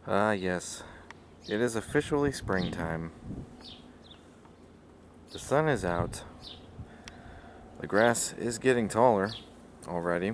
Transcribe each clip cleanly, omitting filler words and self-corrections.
Ah, yes. It is officially springtime. The sun is out. The grass is getting taller already.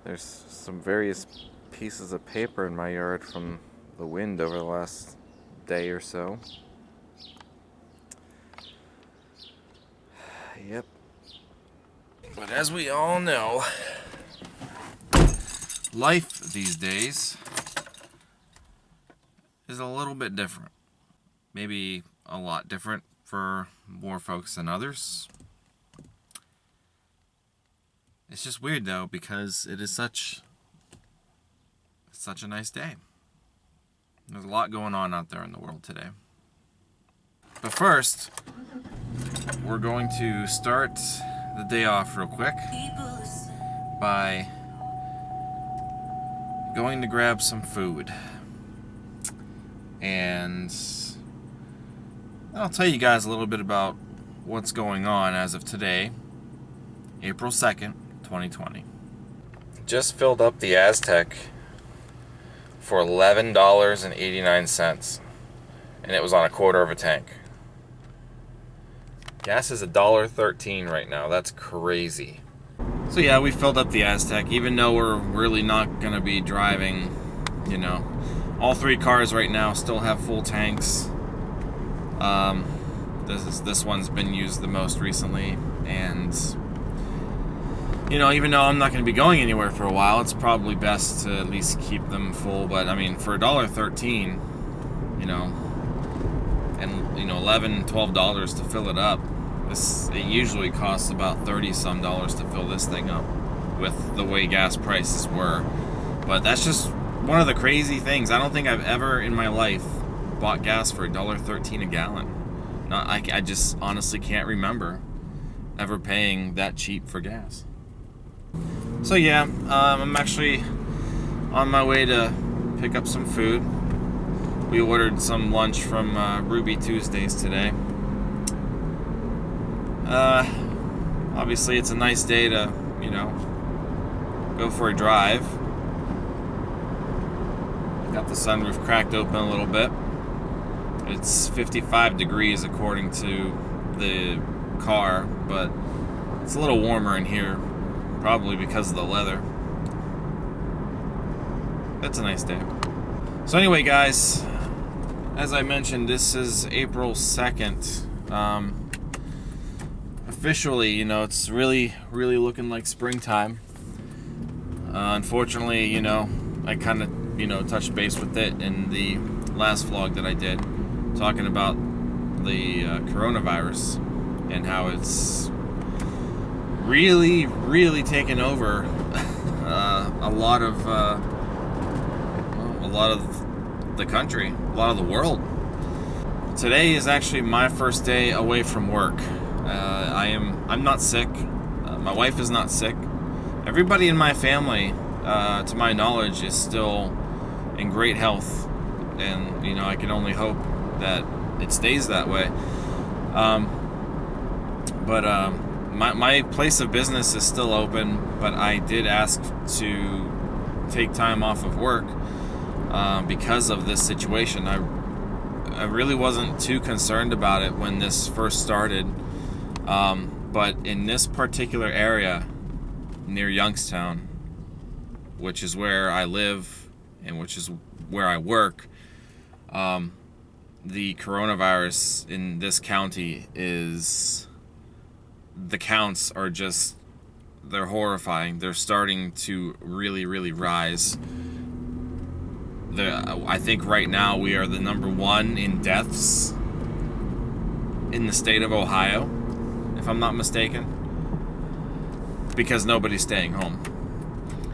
There's some various pieces of paper in my yard from the wind over the last day or so. Yep. But as we all know, life these days is a little bit different. Maybe a lot different for more folks than others. It's just weird though, because it is such a nice day. There's a lot going on out there in the world today. But first, we're going to start the day off real quick by going to grab some food. And I'll tell you guys a little bit about what's going on as of today, April 2nd, 2020. Just filled up the Aztec for $11.89, and it was on a quarter of a tank. Gas is $1.13 right now. That's crazy. So yeah, we filled up the Aztec, even though we're really not gonna be driving, all three cars right now still have full tanks. This one's been used the most recently, and even though I'm not going to be going anywhere for a while, it's probably best to at least keep them full. But I mean, for $1.13, and $11, $12 to fill it up, it usually costs about $30 some to fill this thing up with the way gas prices were. But that's just one of the crazy things. I don't think I've ever in my life bought gas for $1.13 a gallon. I just honestly can't remember ever paying that cheap for gas. So yeah, I'm actually on my way to pick up some food. We ordered some lunch from Ruby Tuesdays today. Obviously it's a nice day to, go for a drive. Got the sunroof cracked open a little bit. It's 55 degrees according to the car, but it's a little warmer in here, probably because of the leather. That's a nice day. So anyway, guys, as I mentioned, this is April 2nd. Officially, it's really, really looking like springtime. Unfortunately, I kind of, touched base with it in the last vlog that I did, talking about the coronavirus and how it's really, really taken over a lot of the country, a lot of the world. Today is actually my first day away from work. I'm not sick. My wife is not sick. Everybody in my family, to my knowledge, is still in great health, and I can only hope that it stays that way. But my place of business is still open, but I did ask to take time off of work because of this situation. I really wasn't too concerned about it when this first started, but in this particular area near Youngstown, which is where I live and which is where I work, the coronavirus in this county the counts are just, they're horrifying. They're starting to really, really rise. I think right now we are the number one in deaths in the state of Ohio, if I'm not mistaken, because nobody's staying home.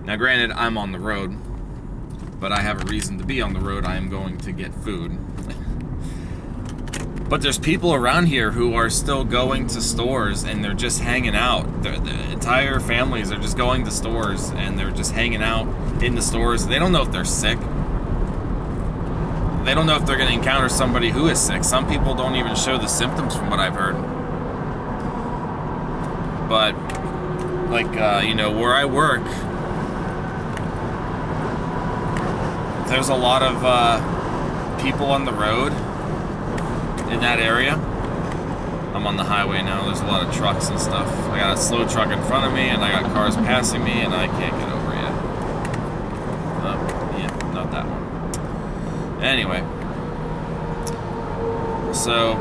Now granted, I'm on the road, but I have a reason to be on the road. I am going to get food. But there's people around here who are still going to stores and they're just hanging out. The entire families are just going to stores and they're just hanging out in the stores. They don't know if they're sick. They don't know if they're going to encounter somebody who is sick. Some people don't even show the symptoms from what I've heard. But, where I work, there's a lot of people on the road in that area. I'm on the highway now. There's a lot of trucks and stuff. I got a slow truck in front of me, and I got cars passing me, and I can't get over yet. Yeah, not that one. Anyway. So,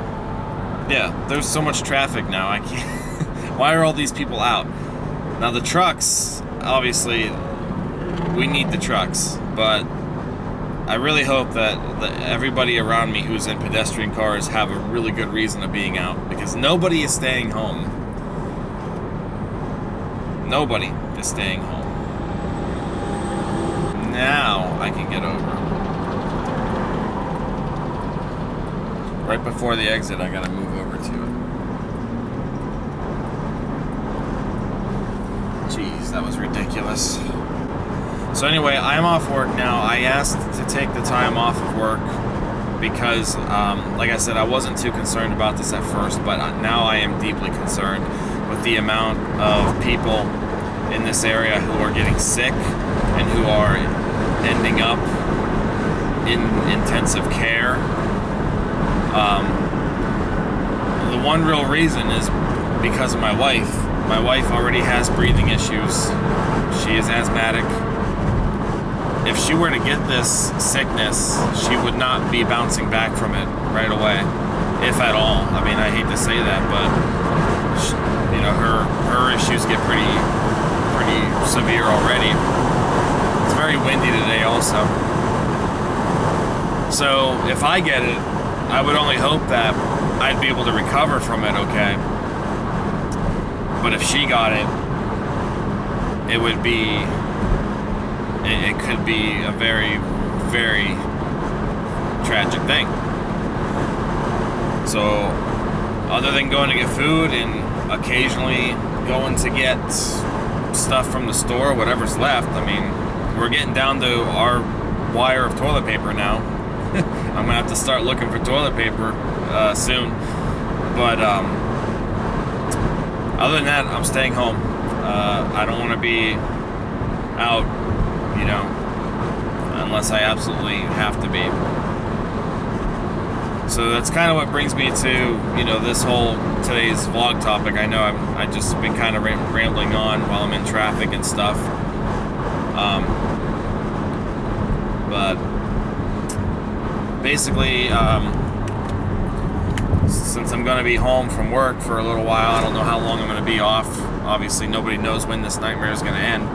yeah, there's so much traffic now. I can't. Why are all these people out? Now the trucks, obviously, we need the trucks, but I really hope that everybody around me who's in pedestrian cars have a really good reason of being out, because nobody is staying home. Nobody is staying home. Now I can get over. Right before the exit, I gotta move over to it. Jeez, that was ridiculous. So anyway, I'm off work now. I asked to take the time off of work because, like I said, I wasn't too concerned about this at first, but now I am deeply concerned with the amount of people in this area who are getting sick and who are ending up in intensive care. The one real reason is because of my wife. My wife already has breathing issues. She is asthmatic. If she were to get this sickness, she would not be bouncing back from it right away, if at all. I mean, I hate to say that, but she, you know, her issues get pretty severe already. It's very windy today also. So if I get it, I would only hope that I'd be able to recover from it okay. But if she got it, it would be... It could be a very, very tragic thing. So, other than going to get food and occasionally going to get stuff from the store, whatever's left, I mean, we're getting down to our wire of toilet paper now. I'm gonna have to start looking for toilet paper soon. But other than that, I'm staying home. I don't want to be out, you know, unless I absolutely have to be. So that's kind of what brings me to, you know, this whole today's vlog topic. I know I've just been kind of rambling on while I'm in traffic and stuff. But basically, since I'm going to be home from work for a little while, I don't know how long I'm going to be off. Obviously, nobody knows when this nightmare is going to end.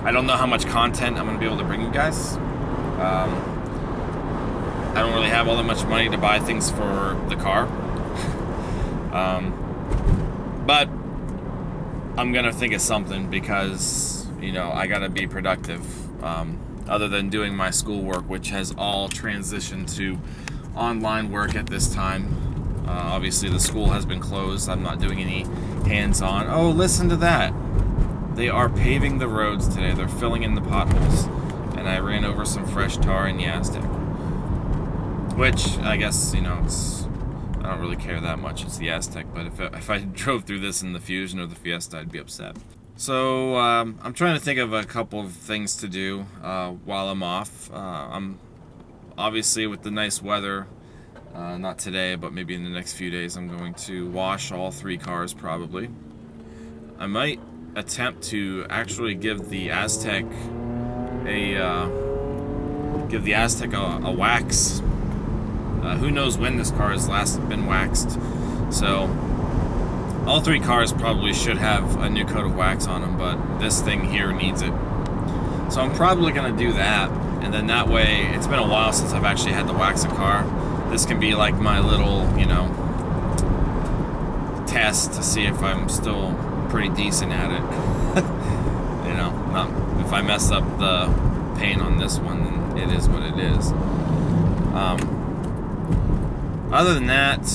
I don't know how much content I'm going to be able to bring you guys. I don't really have all that much money to buy things for the car. But I'm going to think of something because, you know, I got to be productive. Other than doing my schoolwork, which has all transitioned to online work at this time. Obviously, the school has been closed. I'm not doing any hands-on. Oh, listen to that. They are paving the roads today. They're filling in the potholes. And I ran over some fresh tar in the Aztec. Which, I guess, you know, I don't really care that much. It's the Aztec. But if I drove through this in the Fusion or the Fiesta, I'd be upset. So, I'm trying to think of a couple of things to do while I'm off. I'm obviously, with the nice weather, not today, but maybe in the next few days, I'm going to wash all 3 cars probably. I might attempt to actually give the Aztec a wax. Who knows when this car has last been waxed. So all 3 cars probably should have a new coat of wax on them, but this thing here needs it. So I'm probably going to do that, and then that way, it's been a while since I've actually had to wax a car. This can be like my little, you know, test to see if I'm still pretty decent at it. You know, not if I mess up the paint on this one, then it is what it is. Other than that,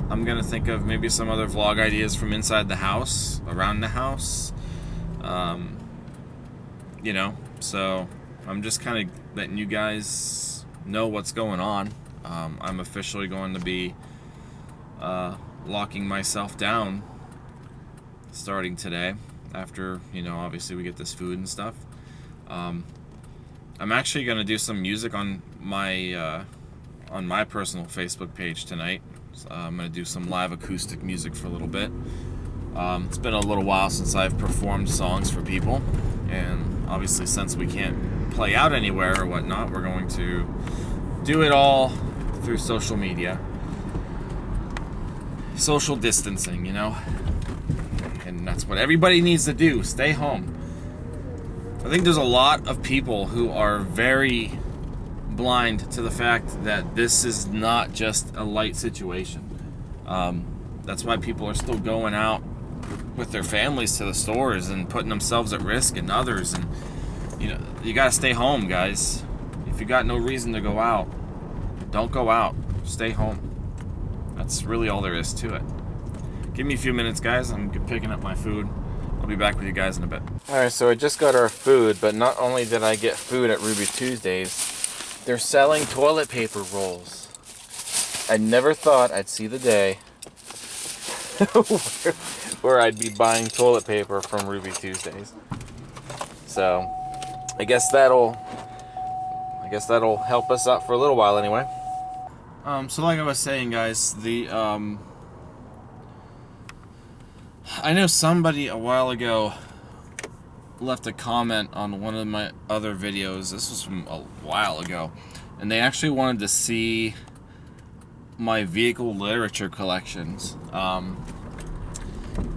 I'm gonna think of maybe some other vlog ideas from inside the house, around the house. You know, so I'm just kind of letting you guys know what's going on. I'm officially going to be locking myself down starting today. after, obviously we get this food and stuff. I'm actually going to do some music on my personal Facebook page tonight. So I'm going to do some live acoustic music for a little bit. It's been a little while since I've performed songs for people, and obviously since we can't play out anywhere or whatnot, we're going to do it all through social media. Social distancing, and that's what everybody needs to do. Stay home. I think there's a lot of people who are very blind to the fact that this is not just a light situation. That's why people are still going out with their families to the stores and putting themselves at risk and others. And you gotta stay home, guys. If you got no reason to go out, don't go out. Stay home. That's really all there is to it. Give me a few minutes, guys. I'm picking up my food. I'll be back with you guys in a bit. Alright, so I just got our food, but not only did I get food at Ruby Tuesdays, they're selling toilet paper rolls. I never thought I'd see the day where I'd be buying toilet paper from Ruby Tuesdays. So, I guess that'll help us out for a little while anyway. So like I was saying, guys, I know somebody a while ago left a comment on one of my other videos. This was from a while ago, and they actually wanted to see my vehicle literature collections.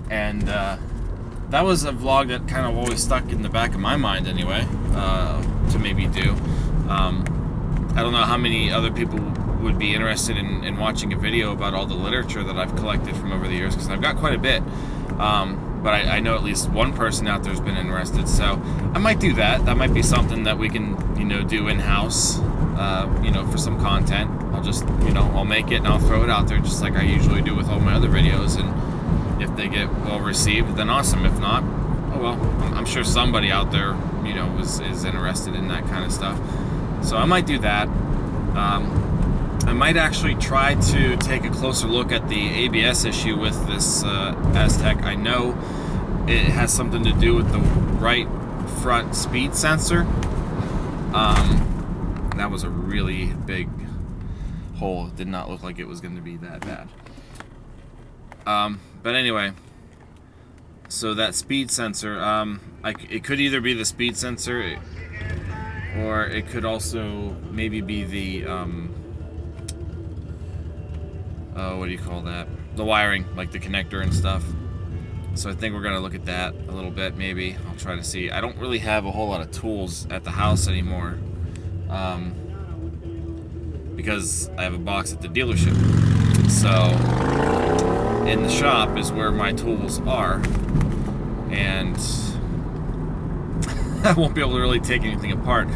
And that was a vlog that kind of always stuck in the back of my mind anyway, to maybe do. I don't know how many other people would be interested in watching a video about all the literature that I've collected from over the years, because I've got quite a bit. But I know at least one person out there has been interested, so I might do that. That might be something that we can, do in-house, for some content. I'll just, I'll make it and I'll throw it out there just like I usually do with all my other videos, and if they get well received, then awesome. If not, oh well. I'm sure somebody out there, is interested in that kind of stuff. So I might do that. I might actually try to take a closer look at the ABS issue with this Aztec. I know it has something to do with the right front speed sensor. That was a really big hole. It did not look like it was going to be that bad. But anyway, so that speed sensor, it could either be the speed sensor, or it could also maybe be the what do you call that? The wiring, like the connector and stuff. So I think we're gonna look at that a little bit. Maybe I'll try to see. I don't really have a whole lot of tools at the house anymore, because I have a box at the dealership. So in the shop is where my tools are, and I won't be able to really take anything apart.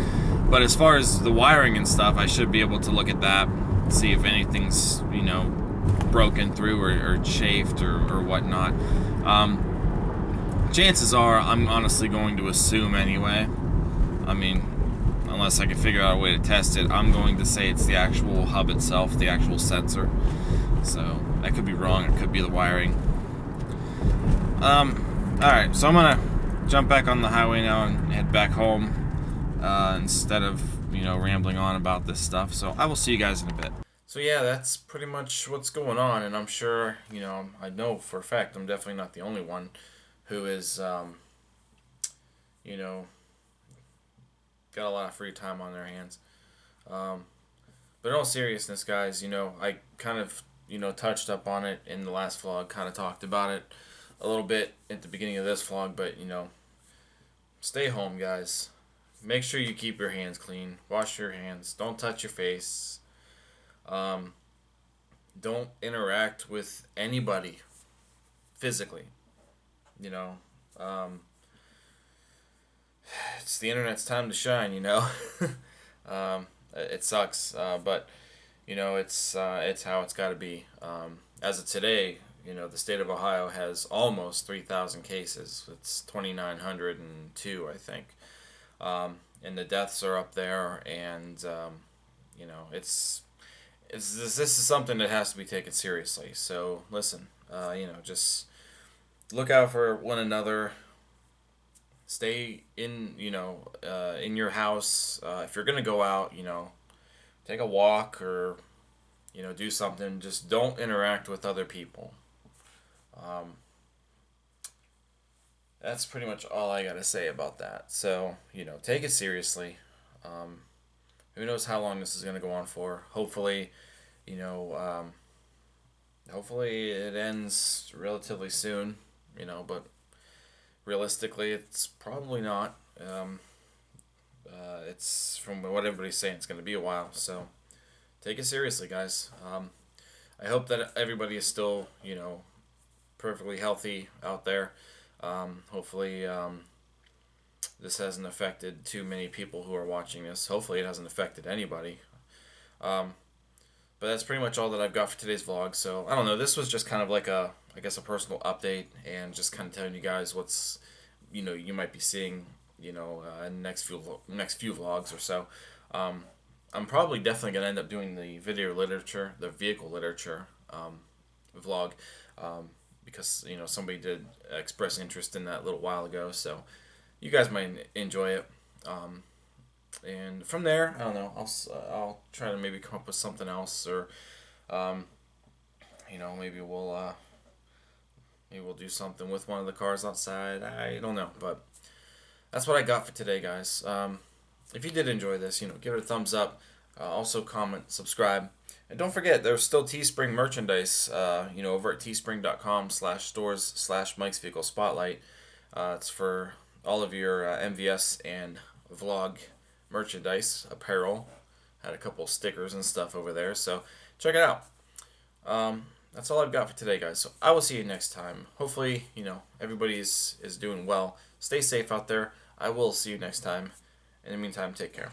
But as far as the wiring and stuff, I should be able to look at that, see if anything's, broken through or chafed or whatnot. Chances are, I'm honestly going to assume anyway. I mean, unless I can figure out a way to test it, I'm going to say it's the actual hub itself, the actual sensor. So, I could be wrong, it could be the wiring. Alright, so I'm gonna jump back on the highway now and head back home, instead of, rambling on about this stuff. So, I will see you guys in a bit. So yeah, that's pretty much what's going on, and I'm sure, I know for a fact I'm definitely not the only one who is, got a lot of free time on their hands. But in all seriousness, guys, I kind of, touched up on it in the last vlog, kind of talked about it a little bit at the beginning of this vlog, but, stay home, guys. Make sure you keep your hands clean. Wash your hands. Don't touch your face. Don't interact with anybody physically. It's the internet's time to shine, It sucks, but it's how it's got to be. As of today, the state of Ohio has almost 3,000 cases. It's 2,902, I think, and the deaths are up there, and this is something that has to be taken seriously. So listen, just look out for one another. stay in, in your house. If you're gonna go out, take a walk or do something. Just don't interact with other people. Um, that's pretty much all I gotta say about that. So take it seriously. Um, who knows how long this is gonna go on for? Hopefully, you know, um, hopefully it ends relatively soon. But realistically, it's probably not. It's from what everybody's saying, it's going to be a while. So take it seriously, guys. I hope that everybody is still, perfectly healthy out there. Hopefully, this hasn't affected too many people who are watching this. Hopefully, it hasn't affected anybody. Um, but that's pretty much all that I've got for today's vlog. So I don't know. This was just kind of like I guess, a personal update and just kind of telling you guys what's, you might be seeing, in the next few vlogs or so. I'm probably definitely gonna end up doing the the vehicle literature vlog, because somebody did express interest in that a little while ago. So you guys might enjoy it. And from there, I don't know. I'll try to maybe come up with something else, or um, maybe we'll do something with one of the cars outside. I don't know, but that's what I got for today, guys. If you did enjoy this, give it a thumbs up. Also comment, subscribe, and don't forget there's still Teespring merchandise. Over at teespring.com/stores/Mike's Vehicle Spotlight. It's for all of your MVS and vlog merchandise, apparel. Had a couple stickers and stuff over there, so check it out. That's all I've got for today, guys. So I will see you next time. Hopefully, everybody is doing well. Stay safe out there. I will see you next time. In the meantime, take care.